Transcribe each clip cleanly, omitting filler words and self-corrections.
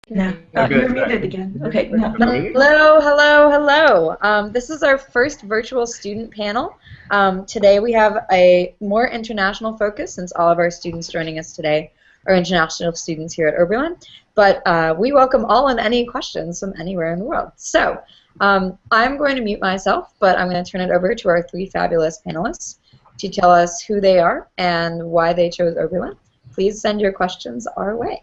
No. Oh, You're good. Right. muted again. Okay, no. Really? Hello, hello, hello. This is our first virtual student panel. Today we have a more international focus since all of our students joining us today are international students here at Oberlin. But we welcome all and any questions from anywhere in the world. So I'm going to mute myself, but I'm going to turn it over to our three fabulous panelists to tell us who they are and why they chose Oberlin. Please send your questions our way.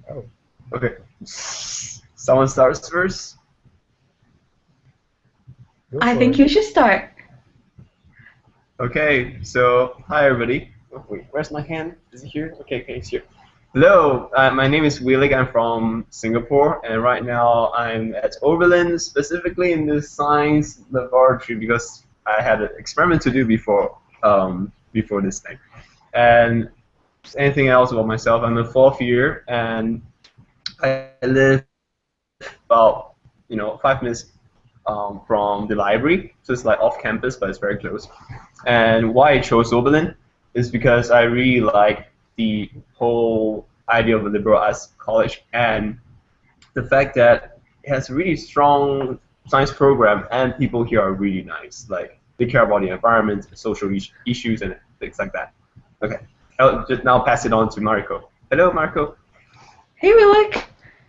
Oh. Okay. Someone starts first. I think you should start. Okay. So, hi everybody. Oh, wait, where's my hand? Is it here? Okay, it's here. Hello. My name is Willig. I'm from Singapore, and right now I'm at Oberlin, specifically in the science laboratory because I had an experiment to do before this thing. And anything else about myself? I'm in fourth year, and I live about 5 minutes from the library, so it's like off campus, but it's very close. And why I chose Oberlin is because I really like the whole idea of a liberal arts college and the fact that it has a really strong science program and people here are really nice. Like they care about the environment, social issues, and things like that. Okay, I'll just now pass it on to Marco. Hello, Marco. Hey, Willick.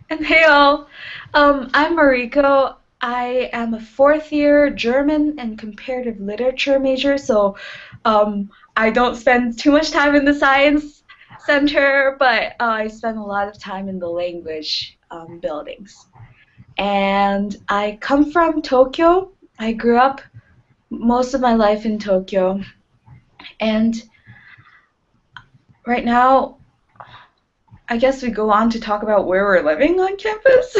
And hey, all. I'm Mariko. I am a fourth year German and comparative literature major, so I don't spend too much time in the science center, but I spend a lot of time in the language buildings. And I come from Tokyo. I grew up most of my life in Tokyo, and right now I guess we go on to talk about where we're living on campus.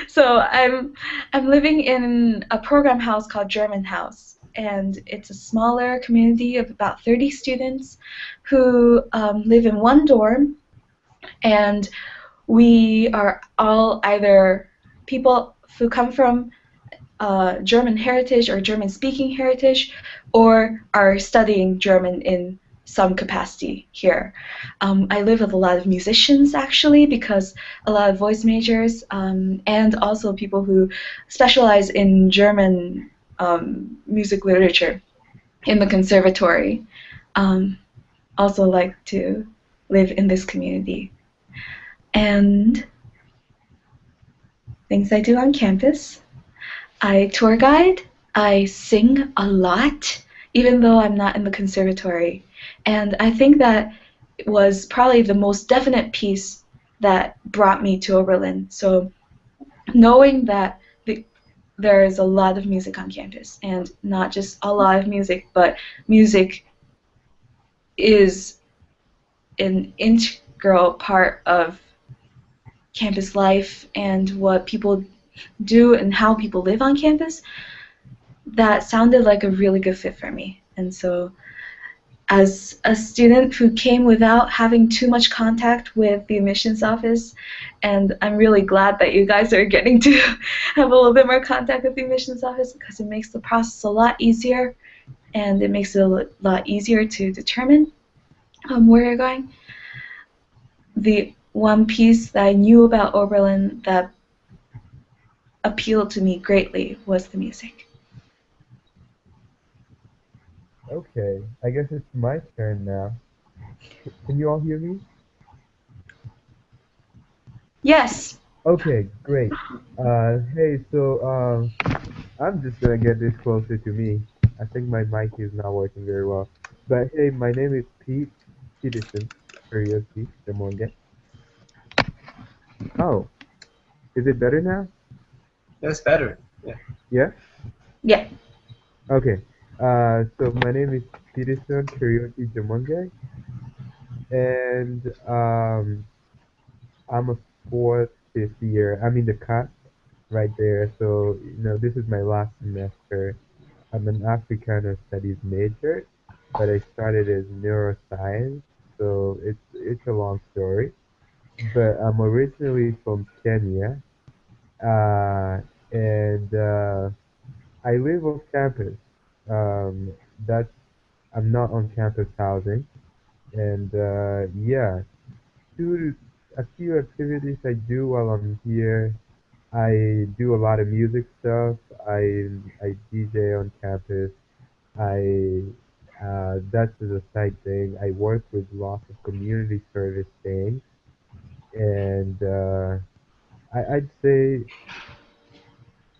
So I'm living in a program house called German House, and it's a smaller community of about 30 students who live in one dorm, and we are all either people who come from German heritage or German-speaking heritage, or are studying German in some capacity here. I live with a lot of musicians, actually, because a lot of voice majors and also people who specialize in German music literature in the conservatory also like to live in this community. And things I do on campus. I tour guide, I sing a lot, even though I'm not in the conservatory. And I think that was probably the most definite piece that brought me to Oberlin. So knowing that there is a lot of music on campus, and not just a lot of music, but music is an integral part of campus life and what people do and how people live on campus, that sounded like a really good fit for me. And so as a student who came without having too much contact with the admissions office, and I'm really glad that you guys are getting to have a little bit more contact with the admissions office because it makes the process a lot easier and it makes it a lot easier to determine where you're going. The one piece that I knew about Oberlin that appealed to me greatly was the music. Okay, I guess it's my turn now. Can you all hear me? Yes. Okay, great. Hey, I'm just gonna get this closer to me. I think my mic is not working very well. But hey, my name is Pete Peterson. Karaoke, the Monge. Oh, is it better now? That's better. Yeah. Yeah? Yeah. Okay. So my name is Peterson Karaoke Jamonge, and I'm a fourth, fifth year. I'm in the cusp right there. So, this is my last semester. I'm an Africana Studies major, but I started as neuroscience, so it's a long story. But I'm originally from Kenya, uh, and I live off campus. Um, that's I'm not on campus housing, and yeah, two a few activities I do while I'm here. I do a lot of music stuff. I DJ on campus. I That's a side thing. I work with lots of community service things, and I'd say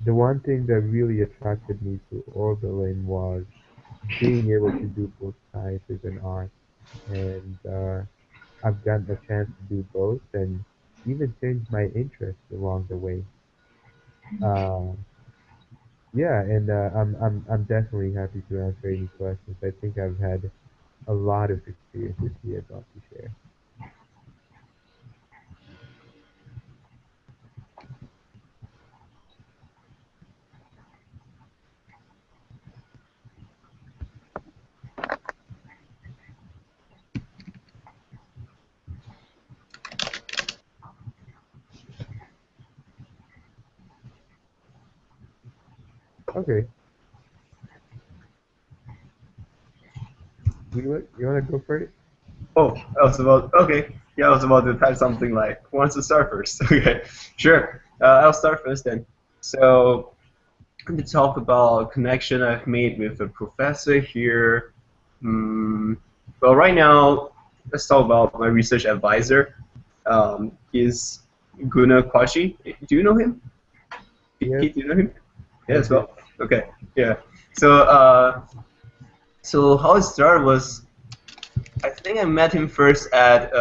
the one thing that really attracted me to Oberlin was being able to do both sciences and art, and I've gotten a chance to do both, and even change my interests along the way. Uh, yeah, and I'm definitely happy to answer any questions. I think I've had a lot of experiences here I'd love to share. Okay, you wanna go for it? Oh, I was about okay. Yeah, I was about to type something like who wants to start first. Okay, sure. I'll start first then. So to talk about connection I've made with a professor here. Mm, well, right now, let's talk about my research advisor. He's Guna Kwashi. Do you know him? Yes, Pete, do you know him? Yeah, I as do. well. Okay, yeah. So, so how it started was I think I met him first at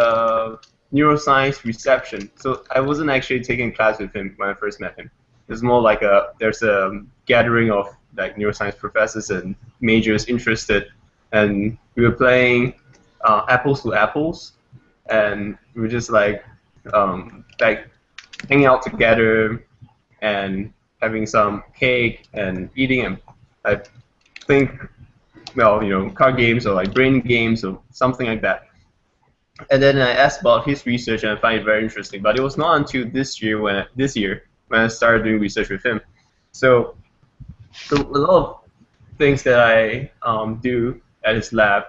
neuroscience reception. So I wasn't actually taking class with him when I first met him. It was more like there's a gathering of like neuroscience professors and majors interested, and we were playing apples to apples, and we were just like hanging out together and having some cake and eating and I think well card games or like brain games or something like that. And then I asked about his research, and I find it very interesting. But it was not until this year when I started doing research with him. So, so a lot of things that I do at his lab,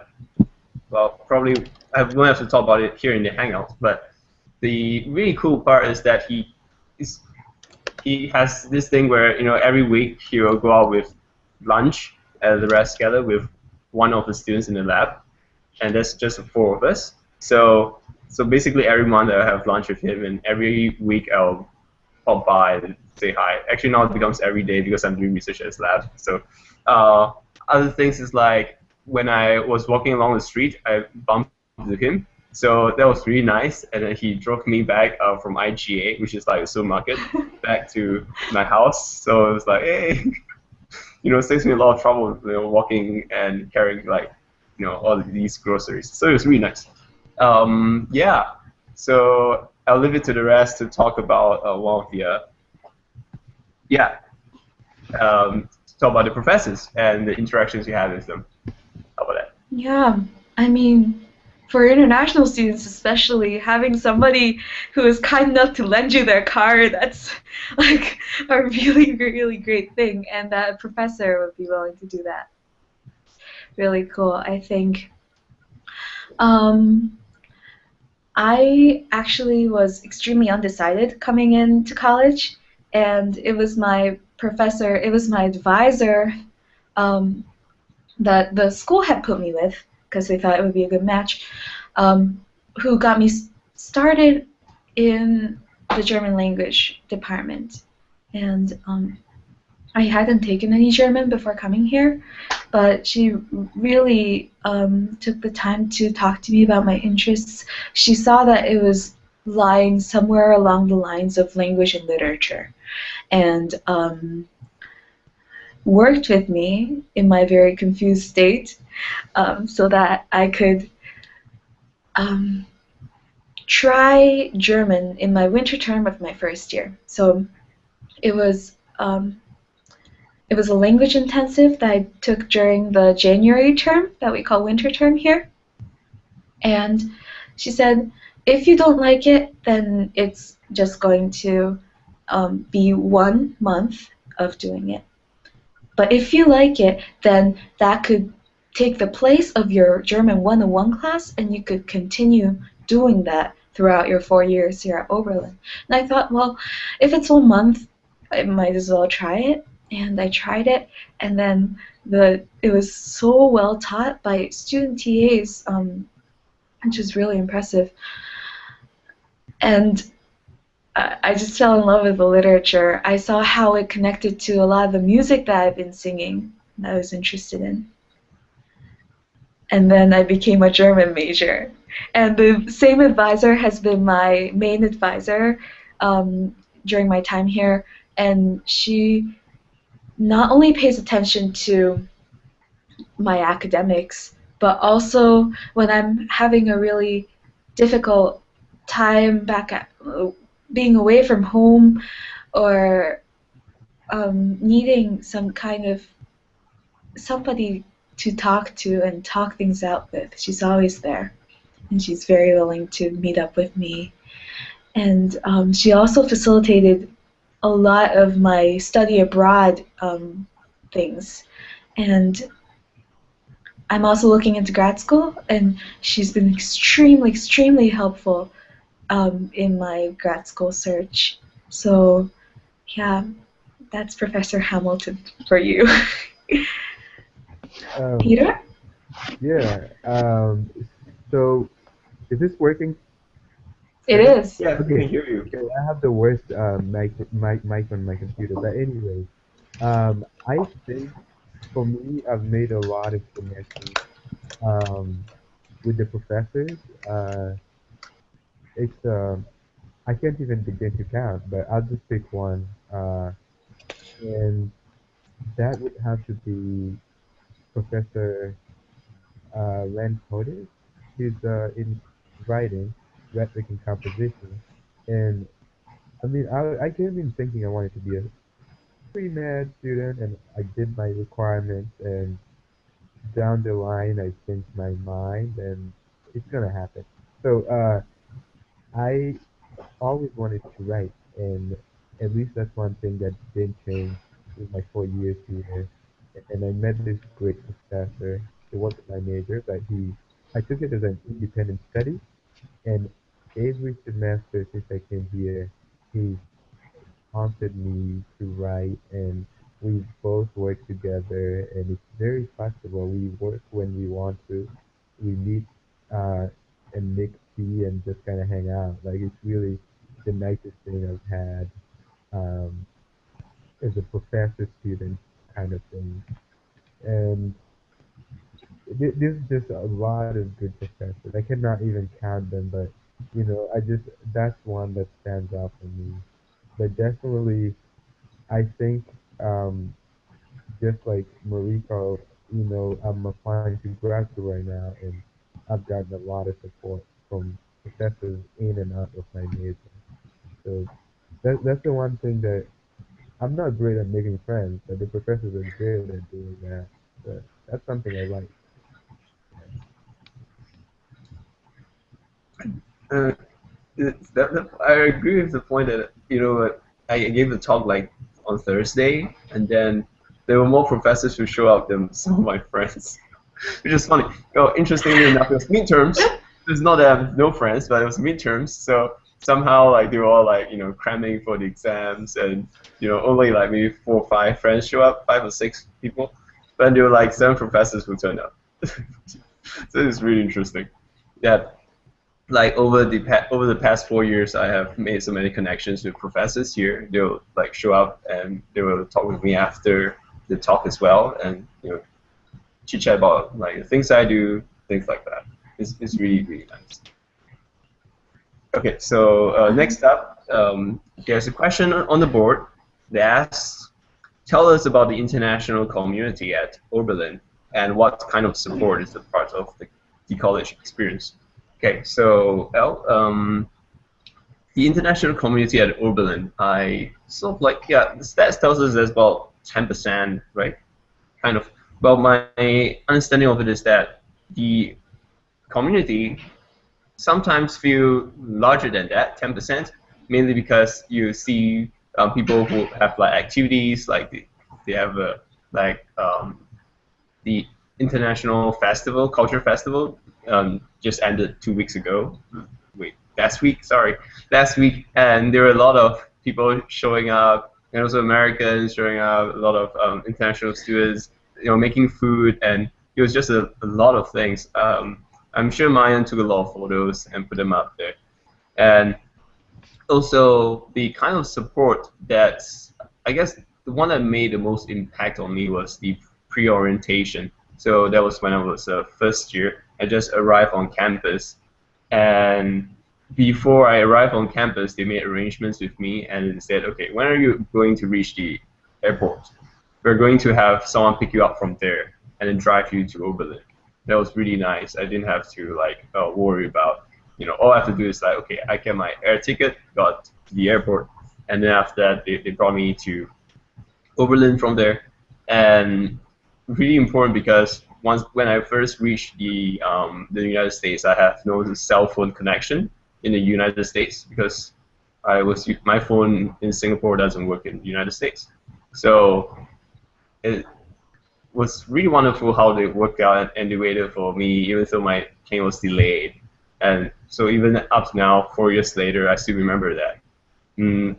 well, probably I won't have to talk about it here in the Hangout. But the really cool part is that is he has this thing where every week he will go out with lunch at the rest together with one of the students in the lab, and that's just the four of us. So basically every month I have lunch with him, and every week I'll pop by and say hi. Actually now it becomes every day because I'm doing research at his lab. So uh, other things is like when I was walking along the street, I bumped into him. So that was really nice, and then he drove me back from IGA, which is like a supermarket, back to my house. So it was like, hey, it saves me a lot of trouble, walking and carrying like, all these groceries. So it was really nice. Yeah. So I'll leave it to the rest to talk about one of the yeah, talk about the professors and the interactions you had with them. How about that? Yeah, I mean, for international students especially, having somebody who is kind enough to lend you their car, that's like a really, really great thing. And that a professor would be willing to do that. Really cool, I think. Um, I actually was extremely undecided coming into college, and it was my professor, it was my advisor um, that the school had put me with because they thought it would be a good match, who got me started in the German language department. And I hadn't taken any German before coming here, but she really took the time to talk to me about my interests. She saw that it was lying somewhere along the lines of language and literature, and worked with me in my very confused state so that I could um, try German in my winter term of my first year. So it was um, it was a language intensive that I took during the January term that we call winter term here. And she said, if you don't like it, then it's just going to be 1 month of doing it. But if you like it, then that could take the place of your German 101 class, and you could continue doing that throughout your 4 years here at Oberlin. And I thought, well, if it's 1 month, I might as well try it. And I tried it, and then it was so well taught by student TAs, which is really impressive. And I just fell in love with the literature. I saw how it connected to a lot of the music that I've been singing that I was interested in. And then I became a German major. And the same advisor has been my main advisor during my time here. And she not only pays attention to my academics, but also when I'm having a really difficult time back at being away from home or needing some kind of somebody to talk to and talk things out with. She's always there, and she's very willing to meet up with me. And she also facilitated a lot of my study abroad things. And I'm also looking into grad school, and she's been extremely, extremely helpful in my grad school search. So, yeah, that's Professor Hamilton for you. Um, Peter? yeah. So is this working? It Right? is. Yeah, we Okay. can hear you. Okay. I have the worst mic on my computer, but anyway, I think for me, I've made a lot of connections um, with the professors. Uh, it's I can't even begin to count, but I'll just pick one, and that would have to be Professor Len Hodis. He's in writing, rhetoric, and composition, and I mean, I came in thinking I wanted to be a pre-med student, and I did my requirements, and down the line, I changed my mind, and it's gonna happen. So I always wanted to write, and at least that's one thing that didn't change in my 4 years here. And I met this great professor. It wasn't my major, but I took it as an independent study, and every semester since I came here, he prompted me to write, and we both work together, and it's very flexible. We work when we want to. We meet uh, and make tea and just kind of hang out. Like it's really the nicest thing I've had um, as a professor-student kind of thing. And there's just a lot of good professors. I cannot even count them, but I just that's one that stands out for me. But definitely, I think um, just like Mariko, I'm applying to grad school right now, and I've gotten a lot of support from professors in and out of my major. So that's the one thing that I'm not great at making friends, but the professors are good at doing that. So that's something I like. Uh, I agree with the point that I gave the talk like on Thursday, and then there were more professors who show up than some of my friends, which is funny. Interestingly enough, it was midterms. It's not that I have no friends, but it was midterms, so somehow like they were all like cramming for the exams, and only like maybe 4 or 5 friends show up, 5 or 6 people, but there were like 7 professors who turned up. So it's really interesting. Yeah, like over the past 4 years, I have made so many connections with professors here. They'll like show up and they will talk with me after the talk as well, and chit chat about like the things I do, things like that. It's really really nice. Okay, so next up, there's a question on the board that asks, tell us about the international community at Oberlin and what kind of support is a part of the college experience. Okay, so the international community at Oberlin, I sort of like, yeah, the stats tells us there's about 10%, right? Kind of. Well, my understanding of it is that the community sometimes feel larger than that, 10%, mainly because you see people who have like activities, like they have like the international festival, culture festival, just ended 2 weeks ago. Wait, last week, sorry, last week, and there were a lot of people showing up, and also Americans showing up, a lot of international students, making food, and it was just a lot of things. I'm sure Mayan took a lot of photos and put them up there, and also the kind of support that I guess the one that made the most impact on me was the pre-orientation. So that was when I was first year. I just arrived on campus, and before I arrived on campus, they made arrangements with me and they said, okay, when are you going to reach the airport? We're going to have someone pick you up from there and then drive you to Oberlin. That was really nice. I didn't have to like worry about, all I have to do is like, okay, I get my air ticket, got to the airport, and then after that, they brought me to Oberlin from there, and really important because once when I first reached the United States, I have no cell phone connection in the United States because my phone in Singapore doesn't work in the United States, so it was really wonderful how they worked out and they waited for me even though my plane was delayed, and so even up to now 4 years later, I still remember that.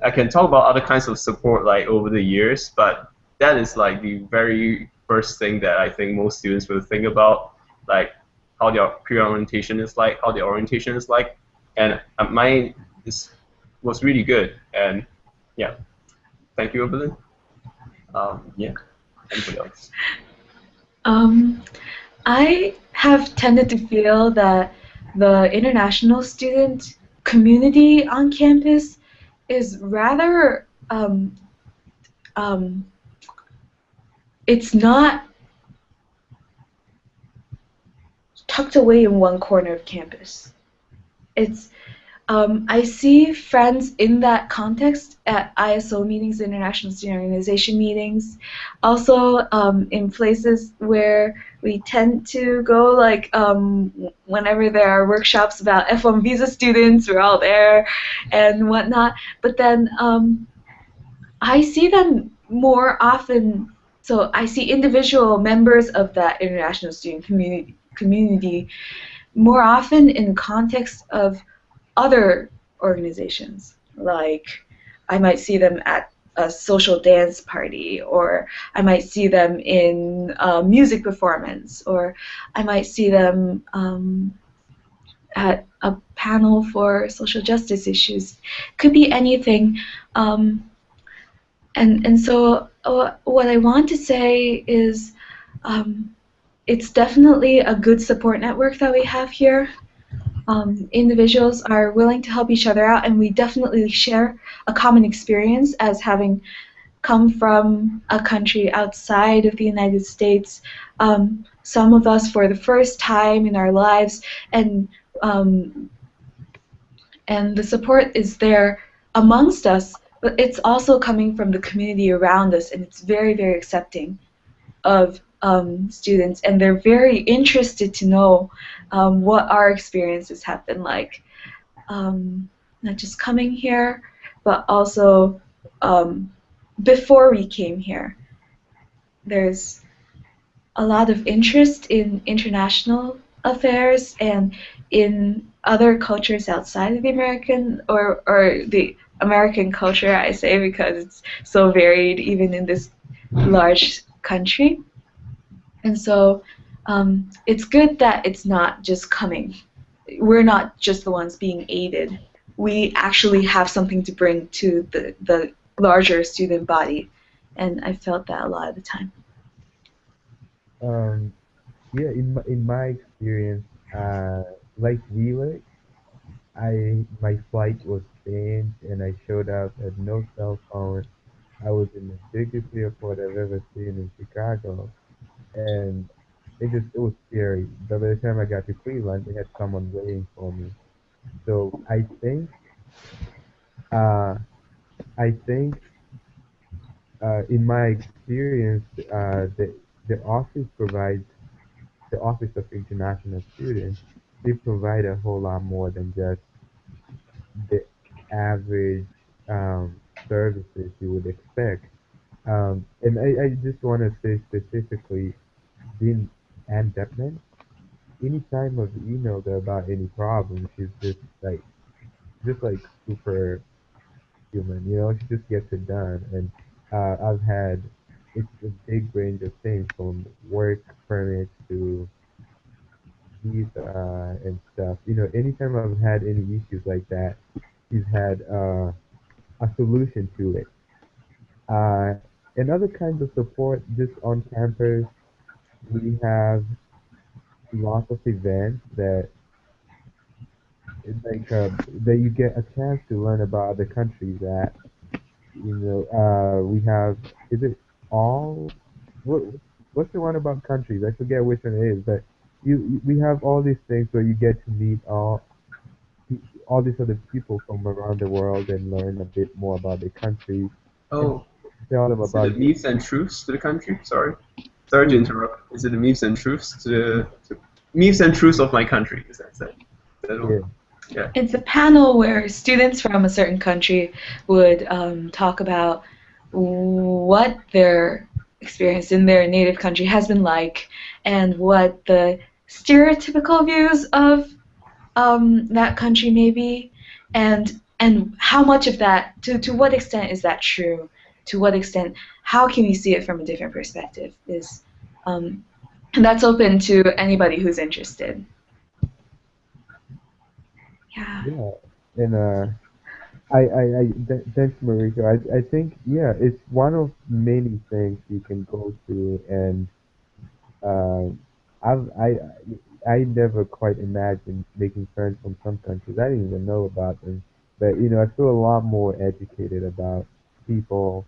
I can talk about other kinds of support like over the years, but that is like the very first thing that I think most students will think about, like how their pre-orientation is like, how their orientation is like, and mine was really good. And yeah, thank you, Oberlin. Yeah, anybody else? Um, I have tended to feel that the international student community on campus is rather um, it's not tucked away in one corner of campus. It's I see friends in that context at ISO meetings, International Student Organization meetings, also in places where we tend to go, like whenever there are workshops about F1 visa students, we're all there and whatnot. But then I see them more often. So I see individual members of that international student community more often in context of other organizations. Like I might see them at a social dance party, or I might see them in a music performance, or I might see them at a panel for social justice issues. Could be anything. And so what I want to say is it's definitely a good support network that we have here. Individuals are willing to help each other out, and we definitely share a common experience as having come from a country outside of the United States. Some of us for the first time in our lives, and um, and the support is there amongst us, but it's also coming from the community around us, and it's very, very accepting of students, and they're very interested to know what our experiences have been like, not just coming here, but also um, before we came here. There's a lot of interest in international affairs and in other cultures outside of the American or the American culture, I say, because it's so varied even in this large country. And so it's good that it's not just coming. We're not just the ones being aided. We actually have something to bring to the larger student body. And I felt that a lot of the time. Um, yeah, in my experience, like Wheeler, I my flight was changed and I showed up at no cell phone. I was in the biggest airport I've ever seen in Chicago, and it was scary. But by the time I got to Cleveland, they had someone waiting for me. So uh, I think in my experience, the office provides the Office of International Students. They provide a whole lot more than just the average services you would expect. And I just want to say specifically, Dean Ann Depman, anytime I've emailed her about any problem, she's just like super human, you know, she just gets it done. And I've had, it's a big range of things from work permits to visa and stuff. You know, anytime I've had any issues like that, she's had a solution to it. Uh, and other kinds of support just on campus, we have lots of events that that you get a chance to learn about other countries that we have. Is it all? What what's the one about countries? I forget which one it is, but we have all these things where you get to meet all these other people from around the world and learn a bit more about their country and Oh, tell them is it the about myths and truths to the country? Sorry to you. interrupt. Is it the myths and truths to myths and truths of my country? Is that one? Yeah, Yeah. It's a panel where students from a certain country would talk about what their experience in their native country has been like and what the stereotypical views of that country may be, and how much of that, to what extent is that true? To what extent, how can we see it from a different perspective? Um, and that's open to anybody who's interested. Yeah. yeah, and thanks, Mariko. I think, yeah, it's one of many things you can go to, and uh, I've, I never quite imagined making friends from some countries. I didn't even know about them, but I feel a lot more educated about people,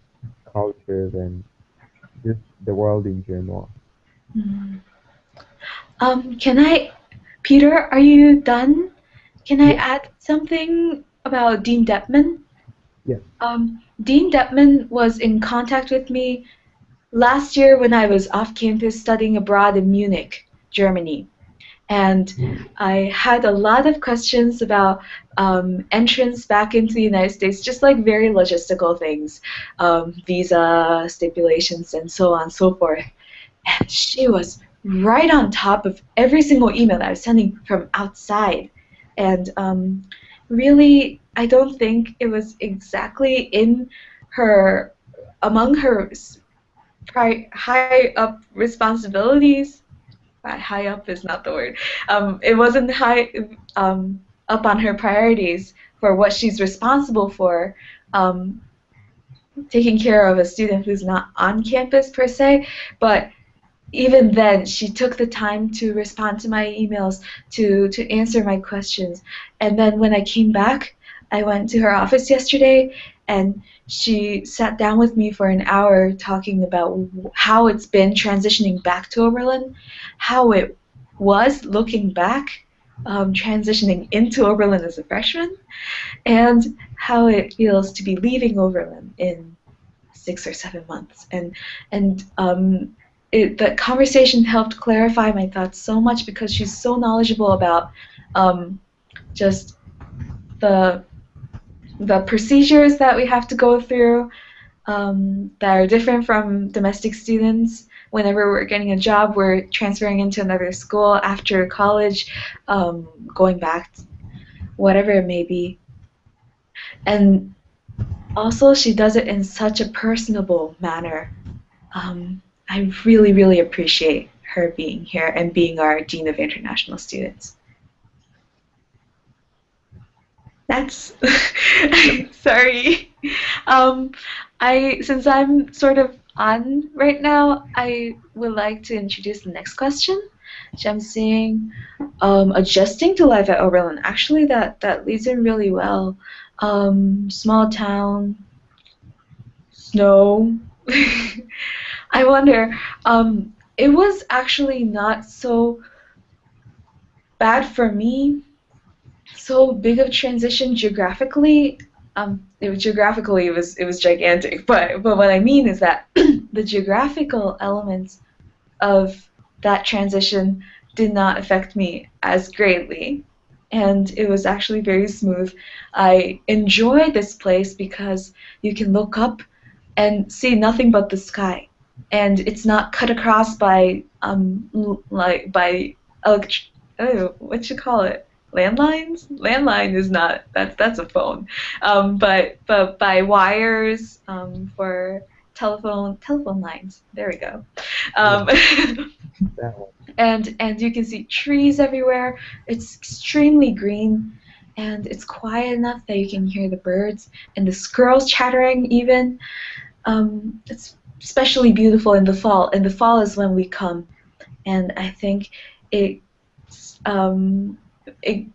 cultures, and just the world in general. Mm. Can I, Peter, are you done? Can I Yeah, add something about Dean Deppman? yeah. Dean Deppman was in contact with me last year when I was off campus studying abroad in Munich, Germany. And I had a lot of questions about entrance back into the United States, just like very logistical things, visa stipulations, and so on and so forth. And she was right on top of every single email that I was sending from outside. And really, I don't think it was exactly in her, among her high up responsibilities. High up is not the word. It wasn't high up on her priorities for what she's responsible for, um, taking care of a student who's not on campus per se, but even then, she took the time to respond to my emails, to answer my questions. And then when I came back, I went to her office yesterday, and she sat down with me for an hour talking about how it's been transitioning back to Oberlin, how it was looking back, transitioning into Oberlin as a freshman, and how it feels to be leaving Oberlin in 6 or 7 months. And the conversation helped clarify my thoughts so much because she's so knowledgeable about just the the procedures that we have to go through, that are different from domestic students. Whenever we're getting a job, we're transferring into another school after college, going back, whatever it may be. And also, she does it in such a personable manner. I really, really appreciate her being here and being our Dean of International Students. That's sorry. Um, since I'm sort of on right now, I would like to introduce the next question, which I'm seeing, adjusting to life at Oberlin. Actually, that leads in really well. Small town, snow. I wonder. It was actually not so bad for me. So big of transition geographically. It was gigantic. But what I mean is that the geographical elements of that transition did not affect me as greatly, and it was actually very smooth. I enjoy this place because you can look up and see nothing but the sky, and it's not cut across by like by elect what you call it, landlines. Landline is not, that's a phone, but by wires, for telephone lines. There we go. Yeah, um, that one. and you can see trees everywhere. It's extremely green, and it's quiet enough that you can hear the birds and the squirrels chattering even. It's especially beautiful in the fall. And the fall is when we come, and I think it it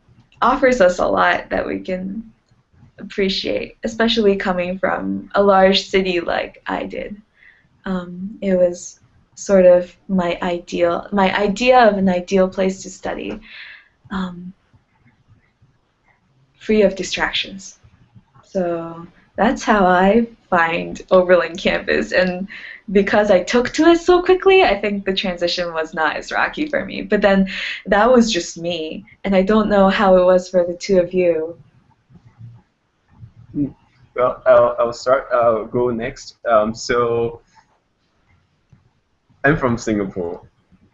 offers us a lot that we can appreciate, especially coming from a large city like I did. It was sort of my idea of an ideal place to study, um, free of distractions. So that's how I find Oberlin campus. And because I took to it so quickly, I think the transition was not as rocky for me. But then that was just me, and I don't know how it was for the two of you. Well, I'll start. I'll go next. So I'm from Singapore.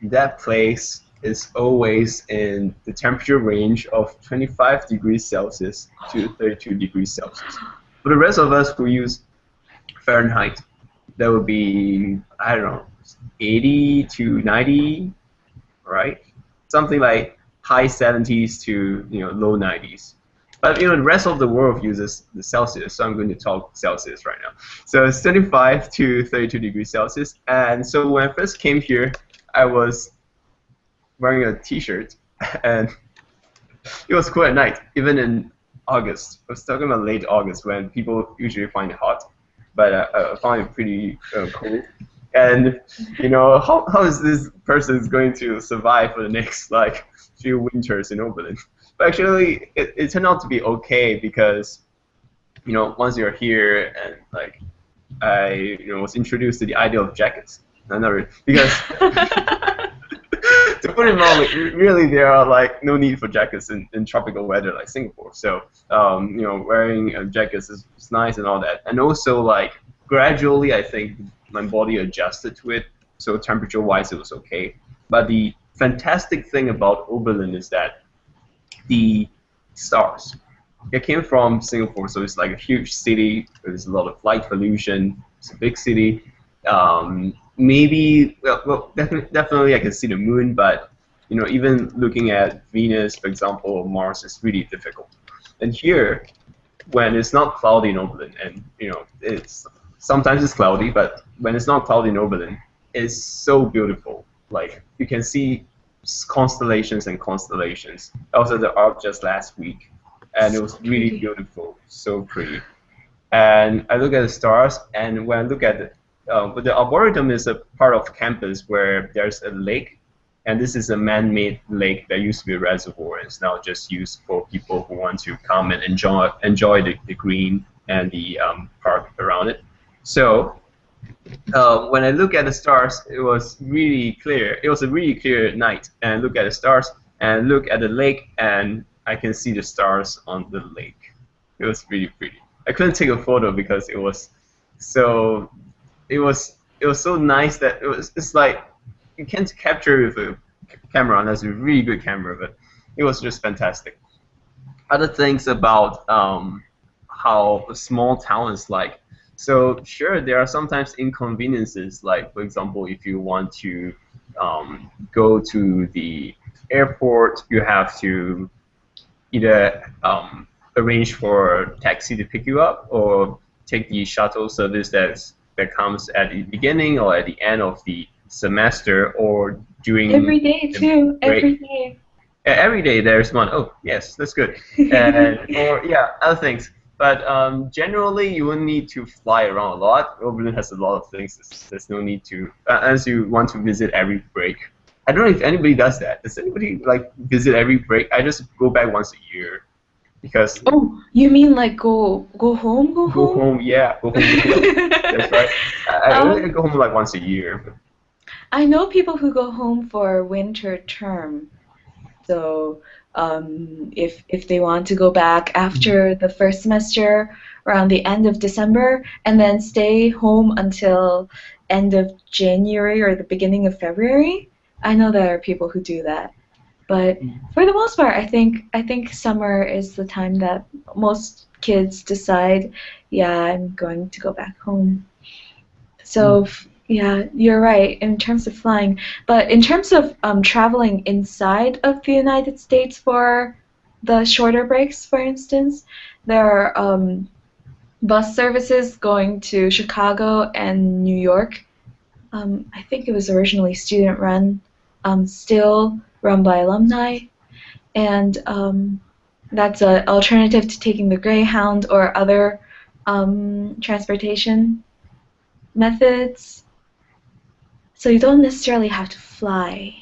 That place is always in the temperature range of 25 degrees Celsius to 32 degrees Celsius. For the rest of us who use Fahrenheit, that would be, I don't know, 80 to 90, right? Something like high 70s to low 90s. But the rest of the world uses the Celsius, so I'm going to talk Celsius right now. So it's 25 to 32 degrees Celsius, and so when I first came here, I was wearing a T-shirt, and it was cool at night, even in August. I was talking about late August when people usually find it hot, but I found it pretty cool. And how is this person going to survive for the next few winters in Oberlin? But actually, it turned out to be okay because once you're here and I was introduced to the idea of jackets. Another because to put it mildly, really there are no need for jackets in tropical weather like Singapore. So wearing jackets is nice and all that. And also gradually, I think my body adjusted to it. So temperature-wise, it was okay. But the fantastic thing about Oberlin is that the stars. It came from Singapore, so it's like a huge city. There's a lot of light pollution. It's a big city. Maybe, well, definitely I can see the moon, but even looking at Venus, for example, or Mars is really difficult. And here, when it's not cloudy in Oberlin, and it's sometimes it's cloudy, but when it's not cloudy in Oberlin, it's so beautiful. You can see constellations and constellations. I was at the Arc just last week, and it was really beautiful, so pretty. And I look at the stars, and when I look at the Arboretum is a part of campus where there's a lake, and this is a man-made lake that used to be a reservoir, and it's now just used for people who want to come and enjoy the green and the park around it. So when I look at the stars, it was really clear. It was a really clear night, and I look at the stars and look at the lake, and I can see the stars on the lake. It was really pretty. I couldn't take a photo because it was so nice that it's like you can't capture with a camera unless it's a really good camera, but it was just fantastic. Other things about how a small town is like. So sure, there are sometimes inconveniences, like for example, if you want to go to the airport, you have to either arrange for a taxi to pick you up or take the shuttle service that comes at the beginning or at the end of the semester or during Every day too. break. Every day. Every day there's one. Oh yes, that's good. And or yeah, other things. But generally, you wouldn't need to fly around a lot. Oberlin has a lot of things. There's no need to, unless you want to visit every break. I don't know if anybody does that. Does anybody visit every break? I just go back once a year because. Oh, you mean go home? Go Go home? home, yeah. Go home. That's right. I only go home once a year. I know people who go home for winter term. So if they want to go back after the first semester around the end of December and then stay home until end of January or the beginning of February, I know there are people who do that. But for the most part, I think summer is the time that most kids decide, yeah, I'm going to go back home. So yeah, you're right in terms of flying, but in terms of traveling inside of the United States for the shorter breaks, for instance, there are bus services going to Chicago and New York. I think it was originally student run, still run by alumni, and that's an alternative to taking the Greyhound or other transportation methods. So you don't necessarily have to fly.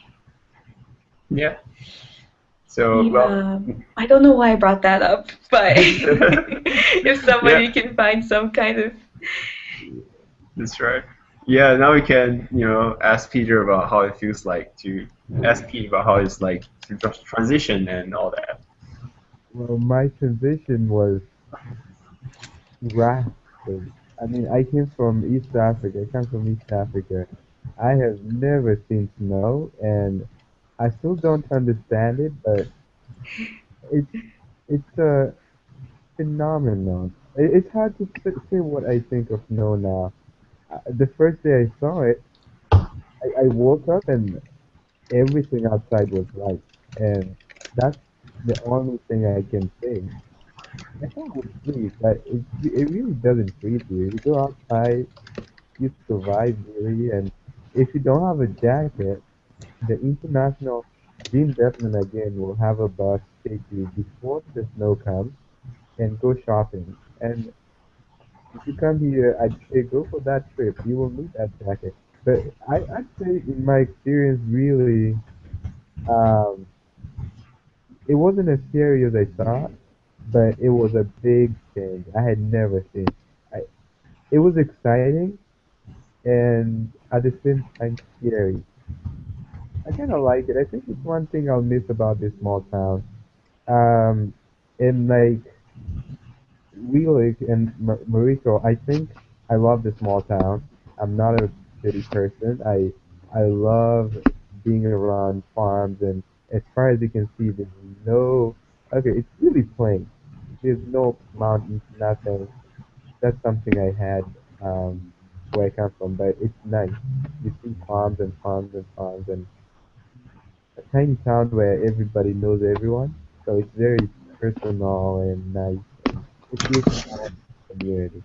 Yeah. So well. Yeah, I don't know why I brought that up, but if Yeah, somebody can find some kind of that's right. Yeah, now we can, ask Peter about how it feels like to ask Pete about how it's like to transition and all that. Well, my transition was drastic. I mean, I came from East Africa. I come from East Africa. I have never seen snow, and I still don't understand it, but it's it's a phenomenon. It's hard to say what I think of snow now. The first day I saw it, I woke up and everything outside was white, and that's the only thing I can say. I thought it would freeze, but it really doesn't freeze you. You go outside, you survive really, and if you don't have a jacket, the international Dean Devlin again will have a bus take you before the snow comes and go shopping. And if you come here, I'd say go for that trip. You will need that jacket. But I'd say in my experience, really, um, it wasn't as scary as I thought, but it was a big change. I had never seen. I, it was exciting and at the same time scary. I kind of like it. I think it's one thing I'll miss about this small town. Um, and like Wheeling and Mariko, I think I love the small town. I'm not a city person. I love being around farms, and as far as you can see, there's no. Okay, it's really plain. There's no mountains, nothing. That's something I had where I come from, but it's nice. You see farms and farms and farms, and a tiny town where everybody knows everyone. So it's very personal and nice, and it feels more community.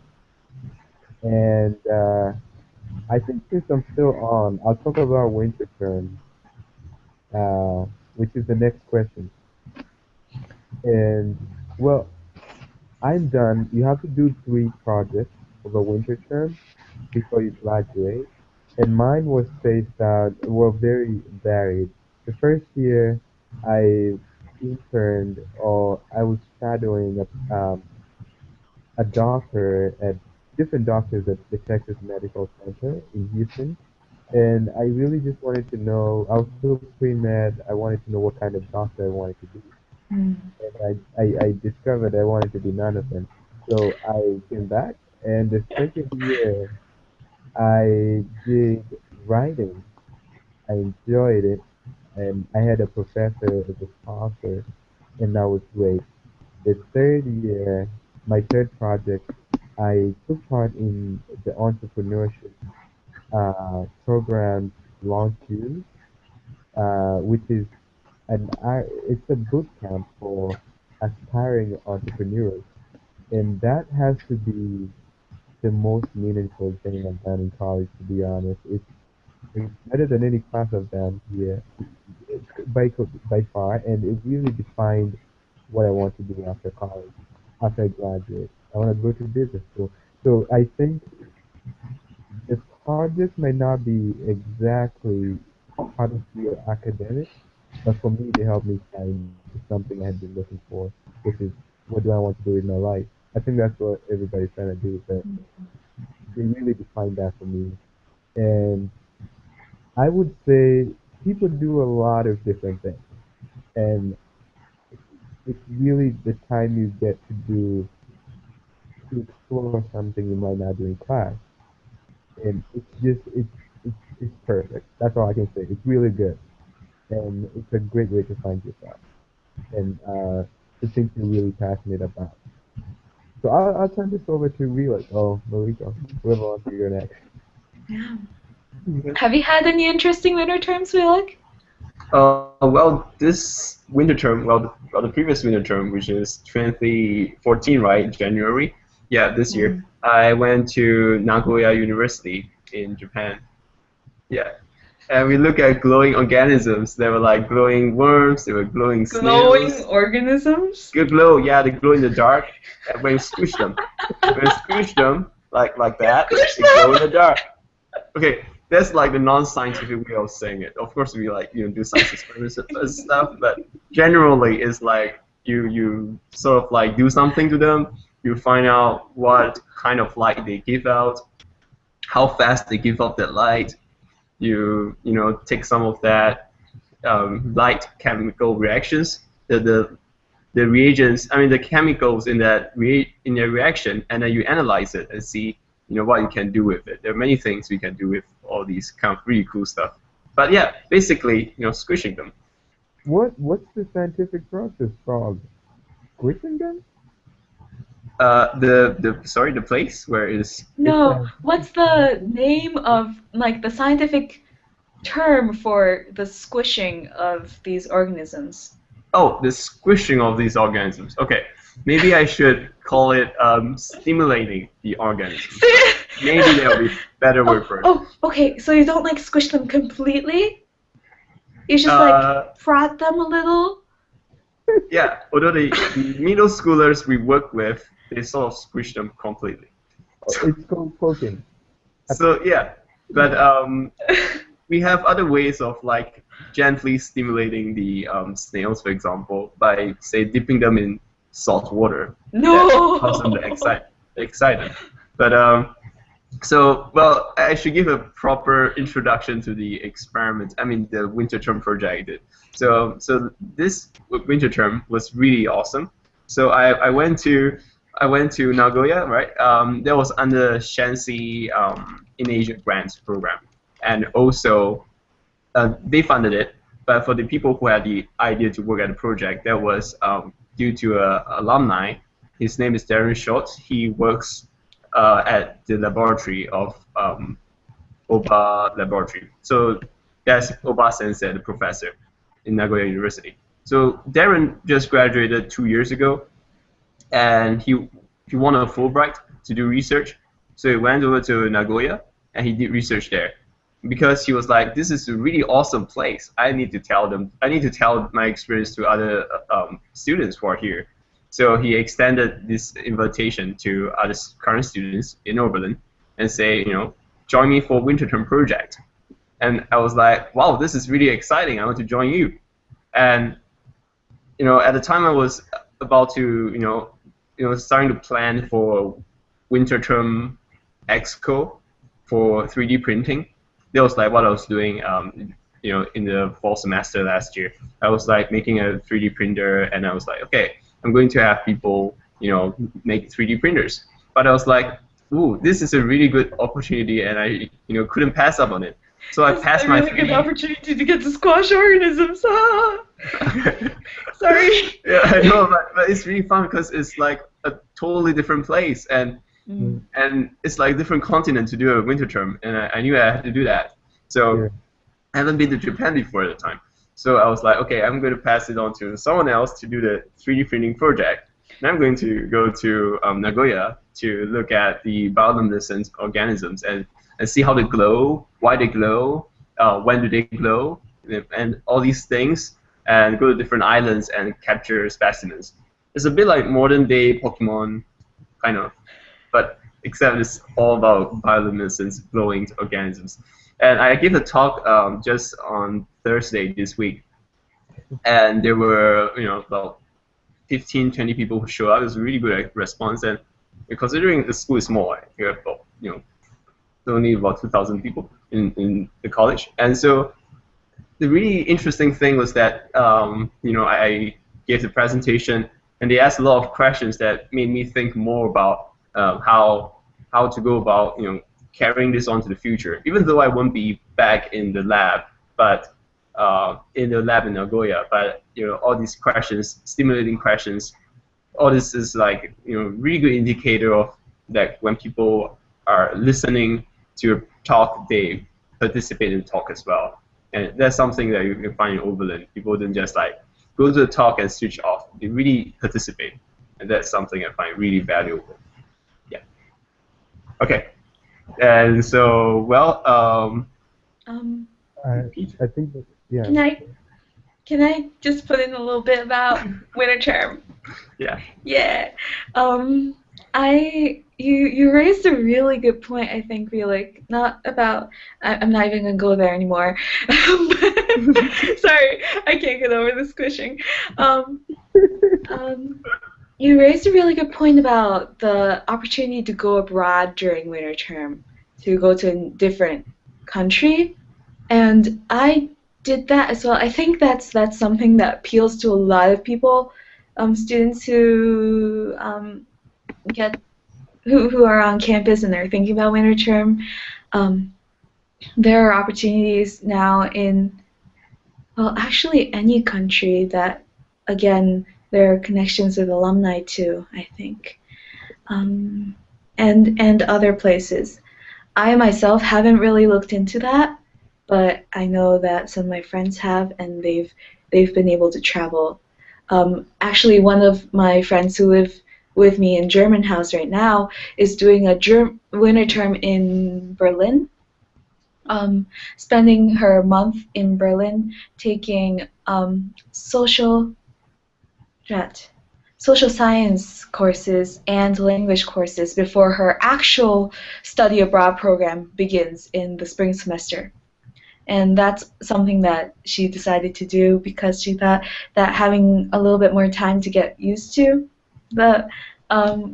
And I think since I'm still on, I'll talk about winter term, uh, which is the next question. And well, I'm done. You have to do 3 projects for the winter term before you graduate. And mine was spaced out, were very varied. The first year, I interned or I was shadowing a doctor at different doctors at the Texas Medical Center in Houston. And I really just wanted to know, I was still pre-med, I wanted to know what kind of doctor I wanted to be. And I discovered I wanted to be none of them. So I came back, and the second year, I did writing. I enjoyed it, and I had a professor as a sponsor, and that was great. The third year, my third project, I took part in the entrepreneurship program Launch You, which is it's a boot camp for aspiring entrepreneurs, and that has to be the most meaningful thing I've done in college. To be honest, it's better than any class I've done here by far, and it really defined what I want to do after college, after I graduate. I want to go to business school. So I think the project might not be exactly part of your academic, but for me, they helped me find something I had been looking for, which is what do I want to do with my life. I think that's what everybody's trying to do, but they really defined that for me. And I would say people do a lot of different things. and it's really the time you get to explore something you might not do in class, and it's perfect. That's all I can say. It's really good, and it's a great way to find yourself and the things you're really passionate about. So I'll turn this over to Relay. Oh, Malika, whoever wants to go next. Yeah. Have you had any interesting winter terms, Willick? Well, this winter term, the previous winter term, which is 2014, right, January, yeah, this year, Mm. I went to Nagoya University in Japan. Yeah, and we look at glowing organisms. There were like glowing worms, there were glowing Glowing snails. organisms? Good glow, yeah, they glow in the dark. And when you squish them, like that, Squish they glow in them! the dark. Okay, that's like the non-scientific way of saying it. Of course, we like do science experiments and stuff, but generally, it's like you sort of like do something to them. You find out what kind of light they give out, how fast they give off that light. You take some of that light chemical reactions, the reagents, I mean the chemicals in in the reaction, and then you analyze it and see what you can do with it. There are many things we can do with all these kind of really cool stuff. But yeah, basically squishing them. What's the scientific process called? Squishing them? The place where is It's No, what's the name of, like, the scientific term for the squishing of these organisms? oh, the squishing of these organisms. Okay, maybe I should call it stimulating the organisms. Maybe there will be better word for it. Okay, so you don't, like, squish them completely? You just, Uh, like, prod them a little? yeah, although the middle schoolers we work with, they sort of squish them completely. it's called poking. So yeah, but we have other ways of like gently stimulating the snails, for example, by say dipping them in salt water. That causes them to No! excited. But so well, I should give a proper introduction to the experiment. I mean, the winter term project I did. So this winter term was really awesome. So I went to Nagoya, right? That was under Shanxi in Asia grants program, and also they funded it. But for the people who had the idea to work at the project, that was due to a alumni. His name is Darren Schultz. He works at the laboratory of Oba Laboratory. So that's Oba Sensei, the professor in Nagoya University. So Darren just graduated 2 years ago, and he won a Fulbright to do research. So he went over to Nagoya and he did research there because he was like, this is a really awesome place. I need to tell them. I need to tell my experience to other students who are here. So he extended this invitation to other current students in Oberlin and say, join me for winter term project. And I was like, wow, this is really exciting. I want to join you. And at the time I was about to, starting to plan for winter term exco for 3D printing. That was like what I was doing, in the fall semester last year. I was like making a 3D printer, and I was like, okay, I'm going to have people, make 3D printers. But I was like, ooh, this is a really good opportunity, and I, couldn't pass up on it. So I passed my 3D. It's a really good opportunity to get to squash organisms. Sorry. Yeah, I know, but it's really fun because it's like a totally different place, and it's like a different continent to do a winter term, and I knew I had to do that. So I haven't been to Japan before at the time. So I was like, okay, I'm going to pass it on to someone else to do the 3D printing project. And I'm going to go to Nagoya to look at the bioluminescent organisms and see how they glow, why they glow, when do they glow, and all these things, and go to different islands and capture specimens. It's a bit like modern day Pokemon, kind of, but except it's all about bioluminescence, glowing organisms. And I gave a talk just on Thursday this week, and there were about 15, 20 people who showed up. It was a really good response, and considering the school is small, you have about only about 2,000 people in the college, and so the really interesting thing was that I gave the presentation, and they asked a lot of questions that made me think more about how to go about carrying this on to the future. Even though I won't be back in the lab, but in the lab in Nagoya, but all these questions, stimulating questions, all this is like really good indicator of that when people are listening to your talk, they participate in the talk as well. And that's something that you can find in Oberlin. People don't just like go to the talk and switch off. They really participate, and that's something I find really valuable. Yeah. Okay. And so, well, Um, I think that, yeah. can I just put in a little bit about winter term? Yeah. Yeah. You raised a really good point, I think, Felix. Not about I'm not even gonna go there anymore. Sorry, I can't get over the squishing. Um, you raised a really good point about the opportunity to go abroad during winter term, to go to a different country, and I did that as well. I think that's something that appeals to a lot of people, students who get who are on campus and they're thinking about winter term. Um, there are opportunities now in, well, actually any country that, again, there are connections with alumni too, I think, um, and other places. I myself haven't really looked into that, but I know that some of my friends have, and they've been able to travel. Actually, one of my friends who live with me in German house right now is doing a winter term in Berlin, spending her month in Berlin taking social science courses and language courses before her actual study abroad program begins in the spring semester. And that's something that she decided to do because she thought that having a little bit more time to get used to the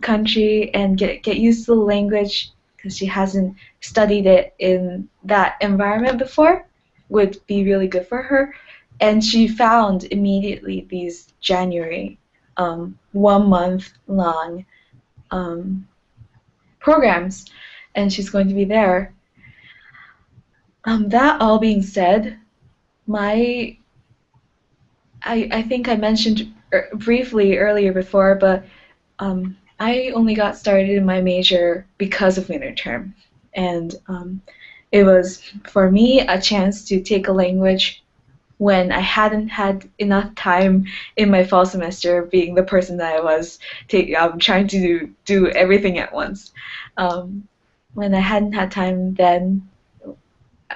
country and get used to the language, because she hasn't studied it in that environment before, would be really good for her. And she found immediately these January 1 month long programs, and she's going to be there. That all being said, I think I mentioned briefly earlier before, but I only got started in my major because of winter term, and it was for me a chance to take a language when I hadn't had enough time in my fall semester, being the person that I was, trying to do everything at once. When I hadn't had time then,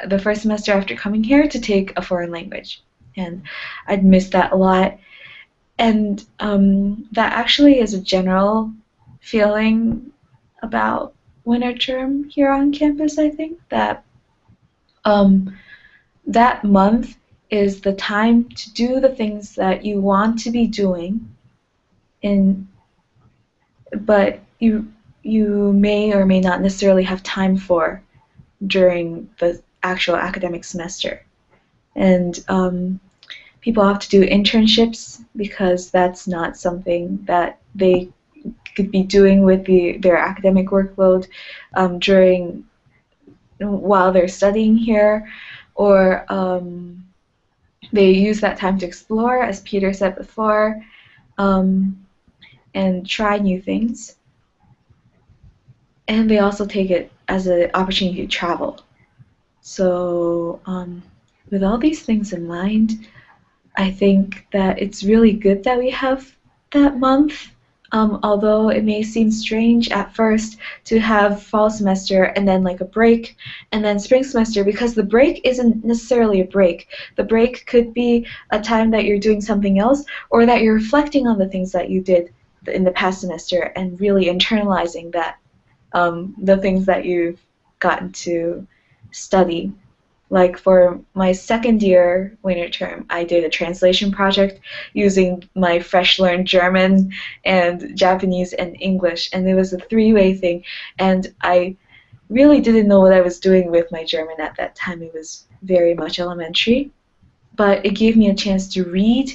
the first semester after coming here, to take a foreign language, and I'd missed that a lot. And that actually is a general feeling about winter term here on campus. I think that that month is the time to do the things that you want to be doing, but you may or may not necessarily have time for during the actual academic semester. And people have to do internships because that's not something that they could be doing with their academic workload while they're studying here, or they use that time to explore, as Peter said before, and try new things. And they also take it as an opportunity to travel. So with all these things in mind, I think that it's really good that we have that month, although it may seem strange at first to have fall semester and then like a break and then spring semester, because the break isn't necessarily a break. The break could be a time that you're doing something else, or that you're reflecting on the things that you did in the past semester and really internalizing that, the things that you've gotten to study. Like for my second year winter term, I did a translation project using my fresh learned German and Japanese and English, and it was a three-way thing, and I really didn't know what I was doing with my German at that time. It was very much elementary, but it gave me a chance to read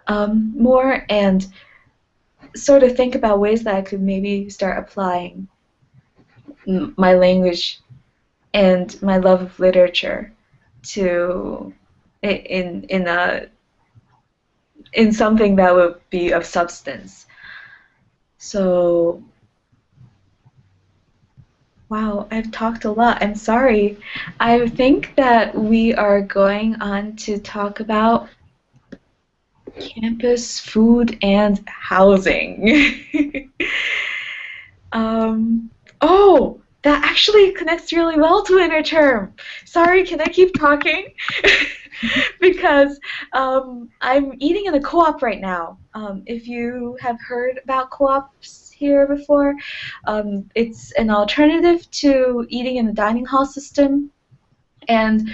more and sort of think about ways that I could maybe start applying my language and my love of literature to in a in something that would be of substance. So, wow, I've talked a lot. I'm sorry. I think that we are going on to talk about campus food and housing. um, oh, that actually connects really well to inner term. Sorry, can I keep talking? Because I'm eating in a co-op right now. If you have heard about co-ops here before, it's an alternative to eating in the dining hall system. And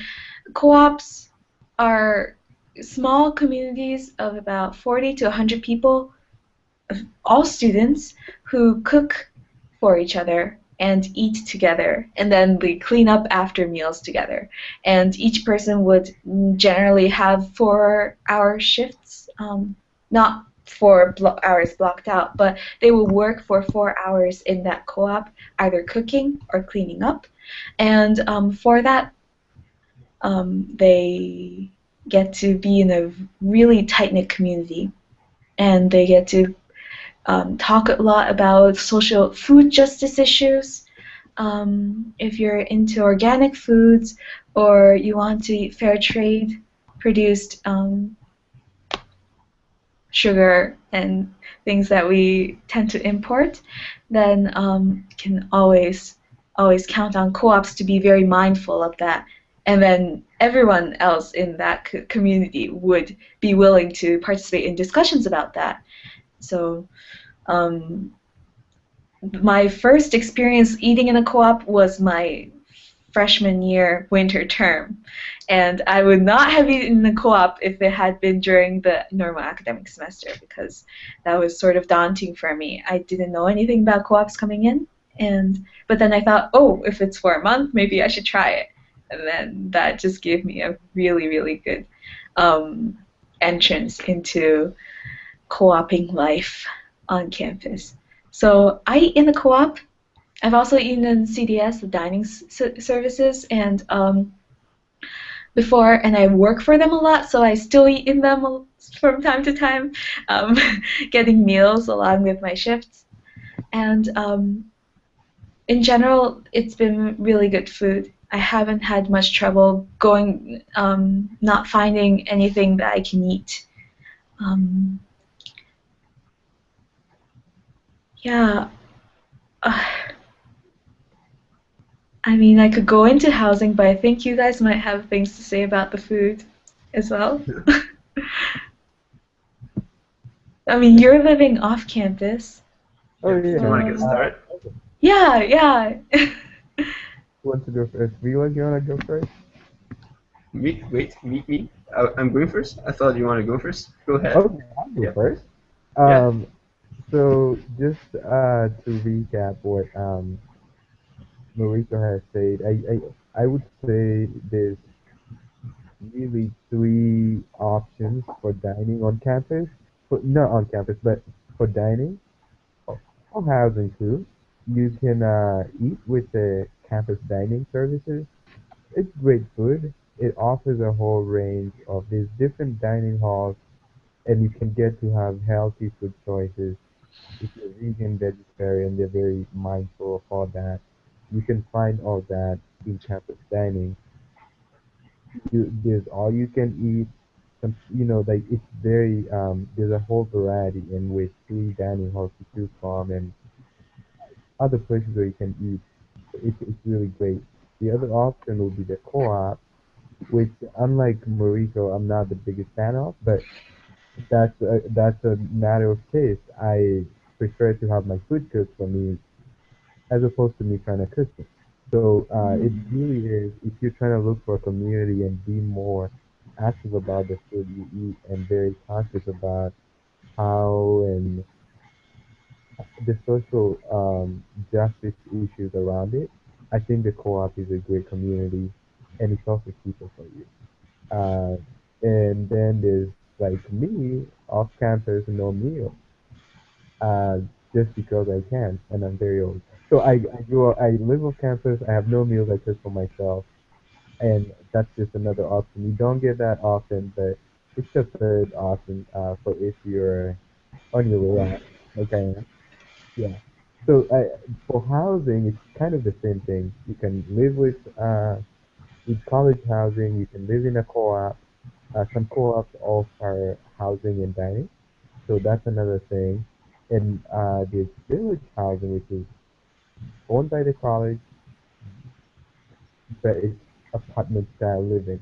co-ops are small communities of about 40 to 100 people, all students, who cook for each other and eat together, and then we clean up after meals together. And each person would generally have 4-hour shifts, not 4 hours blocked out, but they will work for 4 hours in that co-op, either cooking or cleaning up. And for that, they get to be in a really tight-knit community, and they get to talk a lot about social food justice issues. If you're into organic foods or you want to eat fair trade produced sugar and things that we tend to import, then can always count on co-ops to be very mindful of that. And then everyone else in that community would be willing to participate in discussions about that. So um, my first experience eating in a co-op was my freshman year winter term, and I would not have eaten in a co-op if it had been during the normal academic semester, because that was sort of daunting for me. I didn't know anything about co-ops coming in, and but then I thought, oh, if it's for a month, maybe I should try it, and then that just gave me a really good um, entrance into co-oping life on campus. So I eat in the co-op. I've also eaten in CDS, the dining services, and before, and I work for them a lot, so I still eat in them from time to time, um, getting meals along with my shifts. And in general, it's been really good food. I haven't had much trouble going, not finding anything that I can eat. Um, yeah, uh, I mean, I could go into housing, but I think you guys might have things to say about the food as well. I mean, you're living off campus. Oh Yeah. Do yeah. you want to get Um, started? yeah, yeah. Who wants to go first? Vila, you wanna go first? Me. I'm going first. I thought you want to go first. Go ahead. Okay, I'll go Yeah. first. Yeah. Um, so just to recap what Mariko has said, I would say there's really three options for dining on campus. For, not on campus, but for dining or housing too. You can eat with the campus dining services. It's great food. It offers a whole range of these different dining halls, and you can get to have healthy food choices. If you're vegan, vegetarian, they're very mindful of all that. You can find all that in campus dining. There's all you can eat. Like it's very there's a whole variety in which three dining halls to choose from, and other places where you can eat. It's really great. The other option would be the co-op, which unlike Morito, I'm not the biggest fan of, but that's a matter of taste. I prefer to have my food cooked for me as opposed to me trying to cook it. So it really is, if you're trying to look for a community and be more active about the food you eat and very conscious about how and the social justice issues around it, I think the co-op is a great community and it's also cheaper for you. Uh, And then there's like me off campus, no meal, uh, just because I can, and I'm very old. So I live off campus. I have no meals. I cook for myself, and that's just another option. You don't get that often, but it's the third option for if you're on your way out, like I am. Yeah. So for housing, it's kind of the same thing. You can live with college housing. You can live in a co-op. Some co-ops offer housing and dining, so that's another thing. And there's village housing, which is owned by the college, but it's apartment style living.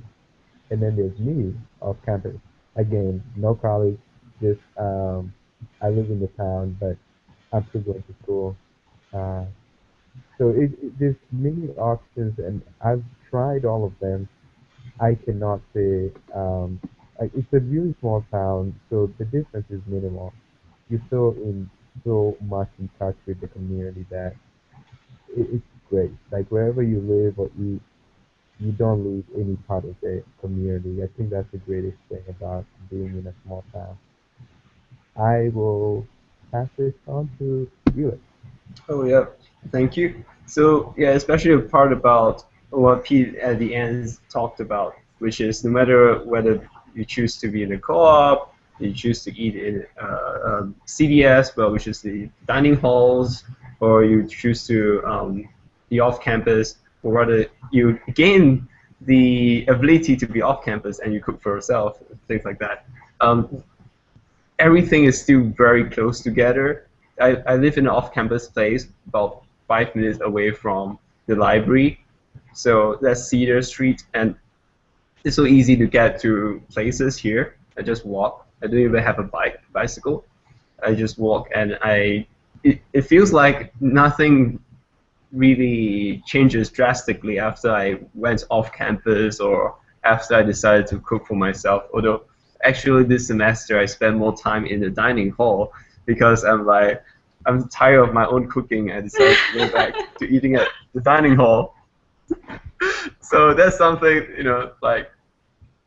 And then there's me off campus. Again, no college, just I live in the town, but I'm still going to school. Uh, so there's many options, and I've tried all of them. I cannot say it's a really small town, so the difference is minimal. You're so much in touch with the community that it's great. Like wherever you live or eat, you don't lose any part of the community. I think that's the greatest thing about being in a small town. I will pass this on to you. Oh yeah, thank you. So yeah, especially the part about what Pete at the end talked about, which is no matter whether you choose to be in a co-op, you choose to eat in CDS, well, which is the dining halls, or you choose to be off campus, or rather you gain the ability to be off campus and you cook for yourself, things like that. Um, Everything is still very close together. I live in an off-campus place, about 5 minutes away from the library. So that's Cedar Street, and it's so easy to get to places here. I just walk. I don't even have a bicycle. I just walk, and it feels like nothing really changes drastically after I went off campus or after I decided to cook for myself. Although actually this semester I spent more time in the dining hall because I'm tired of my own cooking. I decided to go back to eating at the dining hall. So that's something, like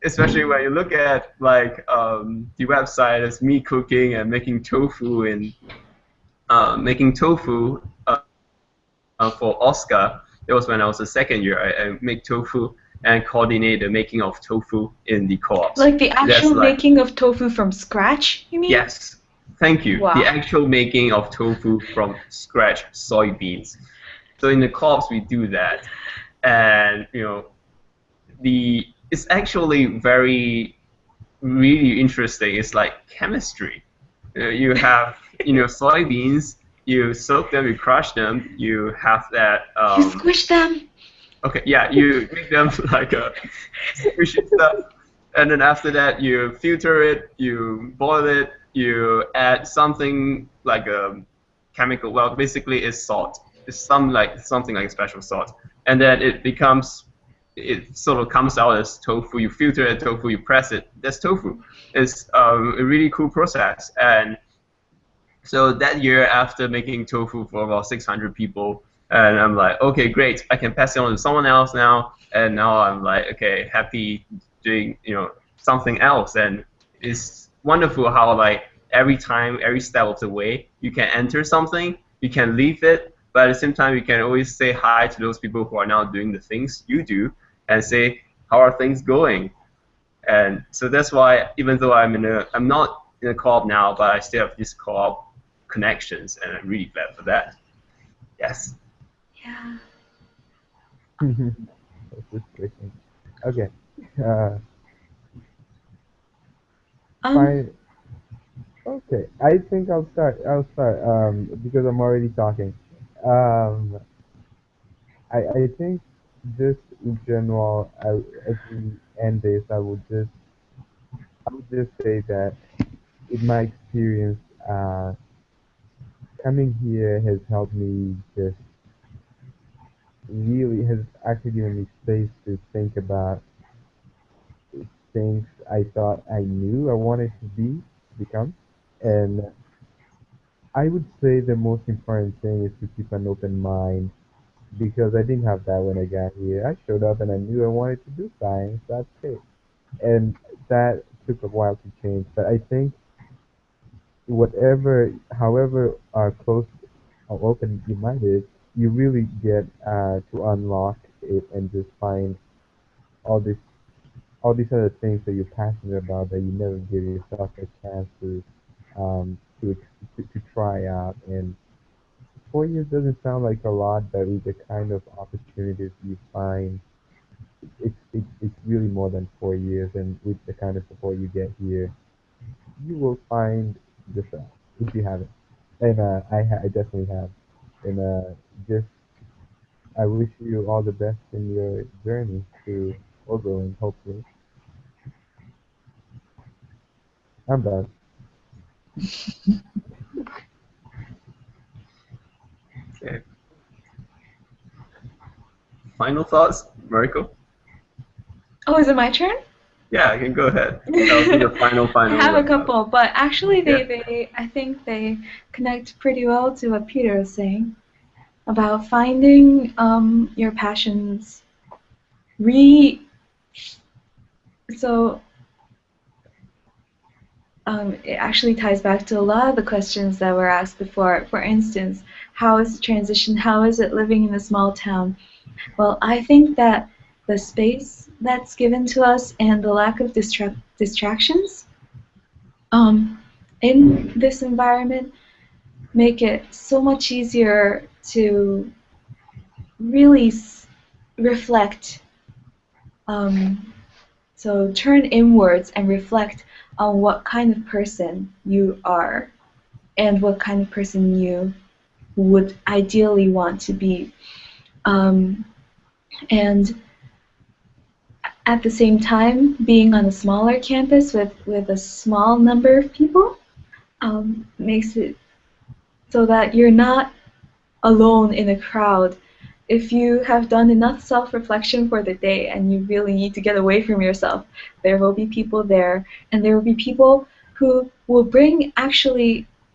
especially when you look at like the website as me cooking and making tofu and making tofu for Oscar. It was when I was a second year. I make tofu and coordinate the making of tofu in the co-ops. Like the That's actual like, making of tofu from scratch, you mean? yes, thank you. The Wow. actual making of tofu from scratch soybeans. So in the co-ops we do that, and the it's actually very really interesting. It's like chemistry. You have soybeans. You soak them, you crush them. You have that. You squish them. Okay, yeah, you make them like a squishy stuff, and then after that you filter it, you boil it, you add something like a chemical. Well, basically it's salt. It's something like special salt, and then it sort of comes out as tofu. You filter it, tofu, you press it. That's tofu. It's a really cool process, and so that year, after making tofu for about 600 people, and I'm like, okay, great, I can pass it on to someone else now. And now I'm like, okay, happy doing something else. And it's wonderful how like every time, every step of the way, you can enter something, you can leave it, but at the same time, you can always say hi to those people who are now doing the things you do, and say, how are things going? And so that's why, even though I'm not in a co-op now, but I still have this co-op connections, and I'm really glad for that. Yes. Yeah. That's just question. Okay. Uh, Um. fine. Okay. I think I'll start. I'll start. Because I'm already talking. Um, I think just in general, as we end this, I would just say that in my experience, coming here has helped me just really has actually given me space to think about things I thought I knew I wanted to become. And I would say the most important thing is to keep an open mind because I didn't have that when I got here. I showed up and I knew I wanted to do science. That's it. And that took a while to change. But I think whatever, however close or open your mind is, you really get to unlock it and just find all this, all these other things that you're passionate about that you never give yourself a chance to try out. And 4 years doesn't sound like a lot, but with the kind of opportunities you find, it's really more than 4 years. And with the kind of support you get here, you will find yourself if you haven't. And I definitely have. And just I wish you all the best in your journey to Oberlin, hopefully. I'm done. Okay. Final thoughts, Mariko? Oh, is it my turn? Yeah, I can go ahead. That'll be the final, I final. have a couple, but actually Yeah. I think they connect pretty well to what Peter was saying about finding your passions. Re so it actually ties back to a lot of the questions that were asked before. For instance, how is the transition? How is it living in a small town? Well, I think that the space that's given to us and the lack of distractions um, in this environment make it so much easier to really reflect. Um, so turn inwards and reflect on what kind of person you are and what kind of person you would ideally want to be. Um, and at the same time, being on a smaller campus with a small number of people makes it so that you're not alone in a crowd. If you have done enough self-reflection for the day and you really need to get away from yourself, there will be people there, and there will be people who will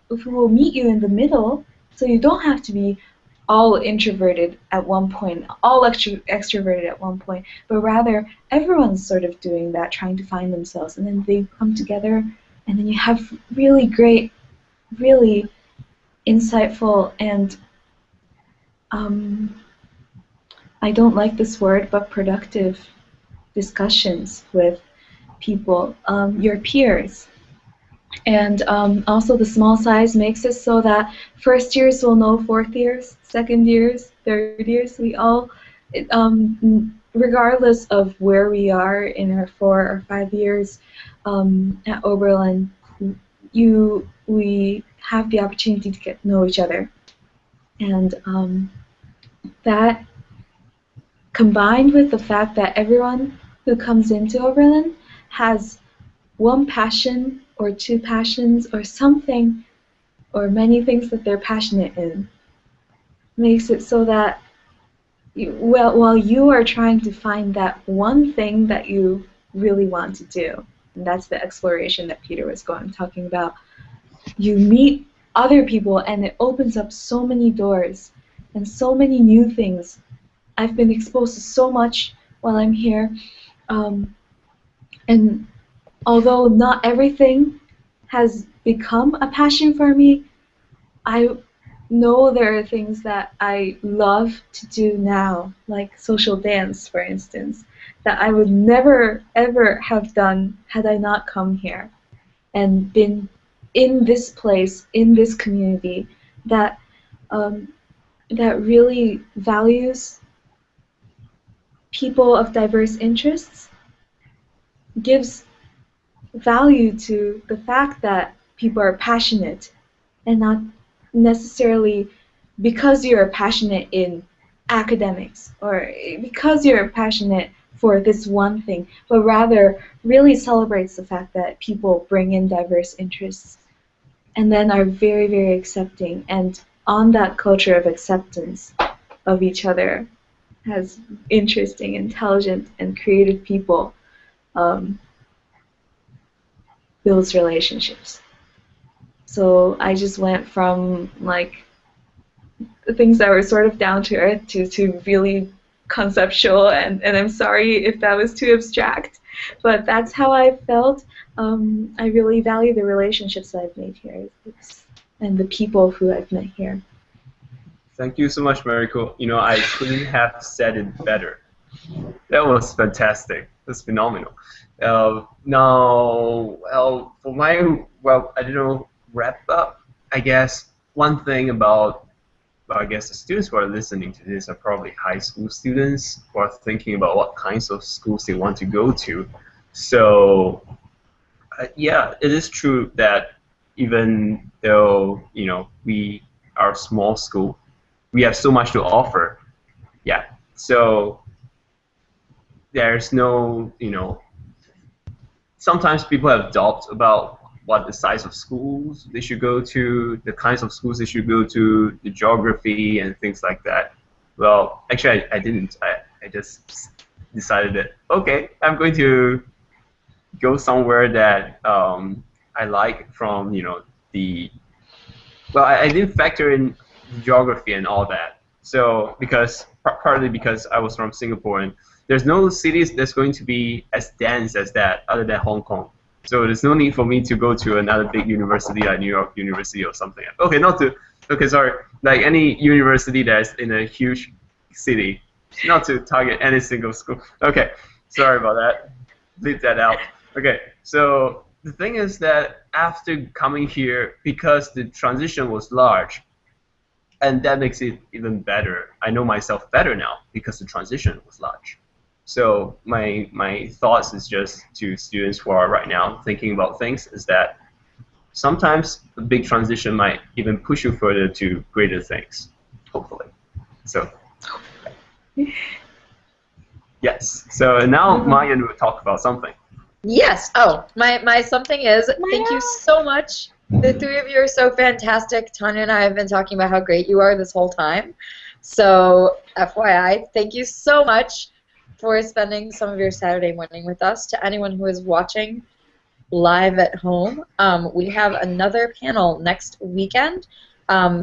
who will meet you in the middle, so you don't have to be all introverted at one point, all extroverted at one point, but rather everyone's sort of doing that, trying to find themselves, and then they come together, and then you have really great, really insightful and um, I don't like this word, but productive discussions with people, your peers. And also the small size makes it so that first years will know fourth years, second years, third years. We all, regardless of where we are in our 4 or 5 years at Oberlin, we have the opportunity to get to know each other. And that combined with the fact that everyone who comes into Oberlin has one passion or two passions or something or many things that they're passionate in makes it so that while you are trying to find that one thing that you really want to do, and that's the exploration that Peter was talking about, you meet other people and it opens up so many doors and so many new things. I've been exposed to so much while I'm here, and although not everything has become a passion for me, I know there are things that I love to do now, like social dance, for instance, that I would never ever have done had I not come here and been in this place, in this community that um, that really values people of diverse interests, gives value to the fact that people are passionate and not necessarily because you're passionate in academics or because you're passionate for this one thing, but rather really celebrates the fact that people bring in diverse interests and then are very, very accepting. And on that culture of acceptance of each other has interesting, intelligent, and creative people um, builds relationships. So I just went from like things that were sort of down to earth to really conceptual, and I'm sorry if that was too abstract. But that's how I felt. I really value the relationships that I've made here and the people who I've met here. Thank you so much, Mariko. You know, I couldn't have said it better. That was fantastic. That's phenomenal. Now, well, for my, well, I don't know, wrap up, I guess one thing about, well, I guess the students who are listening to this are probably high school students who are thinking about what kinds of schools they want to go to. So, yeah, it is true that even though, you know, we are a small school, we have so much to offer. Yeah. So there's no, you know, sometimes people have doubts about what the size of schools they should go to, the kinds of schools they should go to, the geography and things like that. Well, actually, I didn't. I just decided that, okay, I'm going to go somewhere that I like from, you know, the, well, I didn't factor in geography and all that. So because partly because I was from Singapore, and there's no cities that's going to be as dense as that other than Hong Kong. So there's no need for me to go to another big university like New York University or something. Okay, not to, okay, sorry, like any university that's in a huge city, not to target any single school. Okay, sorry about that. Leave that out. Okay, so the thing is that after coming here, because the transition was large, and that makes it even better. I know myself better now because the transition was large. So my thoughts is just to students who are right now thinking about things is that sometimes a big transition might even push you further to greater things, hopefully. So yes. So now Mayan will talk about something. Yes. Oh, my something is, thank you so much. The three of you are so fantastic. Tanya and I have been talking about how great you are this whole time. So, FYI, thank you so much for spending some of your Saturday morning with us. To anyone who is watching live at home, we have another panel next weekend,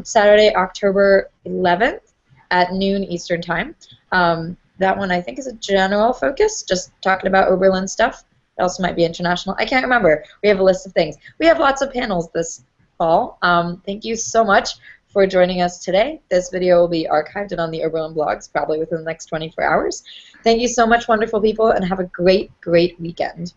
Saturday, October 11th at noon Eastern Time. That one I think is a general focus, just talking about Oberlin stuff. It also might be international. I can't remember. We have a list of things. We have lots of panels this fall. Thank you so much for joining us today. This video will be archived and on the Oberlin blogs probably within the next 24 hours. Thank you so much, wonderful people, and have a great, great weekend.